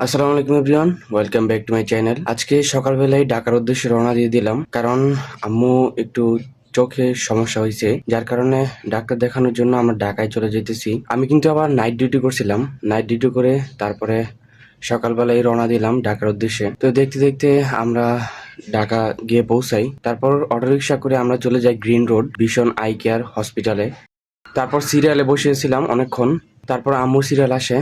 আসসালামু আলাইকুম everyone, welcome back to my channel. আজকে সকালবেলায় ঢাকার উদ্দেশ্যে রওনা দিয়ে দিলাম, কারণ আম্মু একটু চোখে সমস্যা হয়েছে, যার কারণে ডাক্তার দেখানোর জন্য আমরা ঢাকায় চলে যেতেছি। আমি কিন্তু আবার নাইট ডিউটি করছিলাম, নাইট ডিউটি করে তারপরে সকালবেলায় রওনা দিলাম ঢাকার উদ্দেশ্যে। তো দেখতে দেখতে আমরা ঢাকা গিয়ে পৌঁছাই। তারপর অটোরিকশা করে আমরা চলে যাই green road vision eye care হসপিটালে। তারপর সিরিয়ালে বসেছিলাম অনেকক্ষণ। তারপর আম্মুর সিরিয়াল আসে,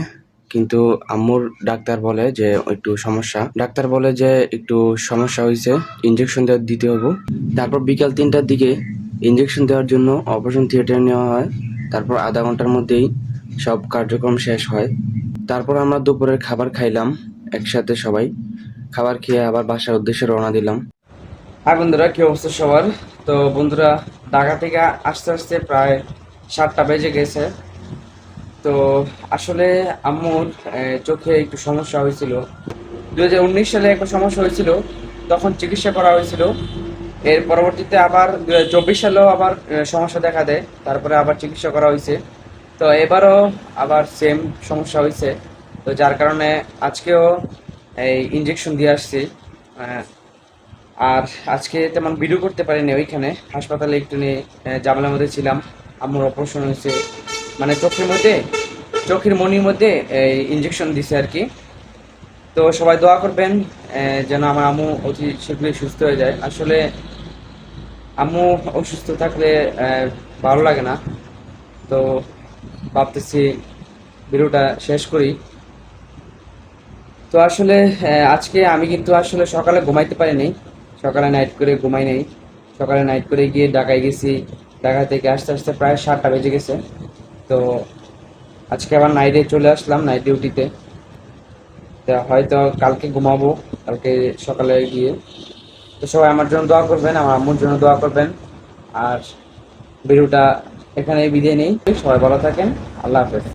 কিন্তু আম্মুর ডাক্তার বলে যে একটু সমস্যা, ডাক্তার বলে যে একটু সমস্যা হয়েছে, ইঞ্জেকশন দিতে হবে। তারপর বিকাল 3টার দিকে ইঞ্জেকশন দেওয়ার জন্য অপারেশন থিয়েটারে নেওয়া হয়। তারপর আধা ঘন্টার মধ্যেই সব কার্যক্রম শেষ হয়। তারপর আমরা দুপুরের খাবার খাইলাম একসাথে সবাই। খাবার খেয়ে আবার বাসার উদ্দেশ্যে রওনা দিলাম। হাই বন্ধুরা, কি অবস্থা সবার? তো বন্ধুরা, ঢাকা থেকে আস্তে আস্তে প্রায় 7টা বেজে গেছে। তো আসলে আম্মুর চোখে একটু সমস্যা হয়েছিল। 2019 সালে একটা সমস্যা হয়েছিল, তখন চিকিৎসা করা হয়েছিল। এর পরবর্তীতে আবার 2024 সালেও আবার সমস্যা দেখা দেয়, তারপরে আবার চিকিৎসা করা হয়েছে। তো এবারও আবার সেম সমস্যা হয়েছে। তো যার কারণে আজকেও এই ইঞ্জেকশন দিয়ে আসছি। আর আজকে তেমন ভিডিও করতে পারিনি, ওইখানে হাসপাতালে একটু নিয়ে ঝামেলার মধ্যে ছিলাম। আম্মুর অপারেশন হয়েছে, মানে চোখের মনির মধ্যে ইঞ্জেকশন দিছে আর কি। তো সবাই দোয়া করবেন যেন আমার আম্মু অতি শীঘ্রই সুস্থ হয়ে যায়। আসলে আম্মু অসুস্থ থাকলে ভালো লাগে না। তো ভাবতেছি ভিডিওটা শেষ করি। তো আসলে আজকে আমি কিন্তু আসলে সকালে ঘুমাইতে পারিনি, সকালে নাইট করে ঘুমাই নেই। সকালে নাইট করে গিয়ে ঢাকায় গেছি, ঢাকা থেকে আস্তে আস্তে প্রায় 7টা বেজে গেছে। তো আজকে আবার নাইটে চলে আসলাম, নাইট ডিউটিতে। তা হয়তো কালকে ঘুমাবো, কালকে সকালে গিয়ে। তো সবাই আমার জন্য দোয়া করবেন, আমার আম্মুর জন্য দোয়া করবেন। আর ভিডিওটা এখানে বিদায় নেই, সবাই ভালো থাকেন, আল্লাহ হাফেজ।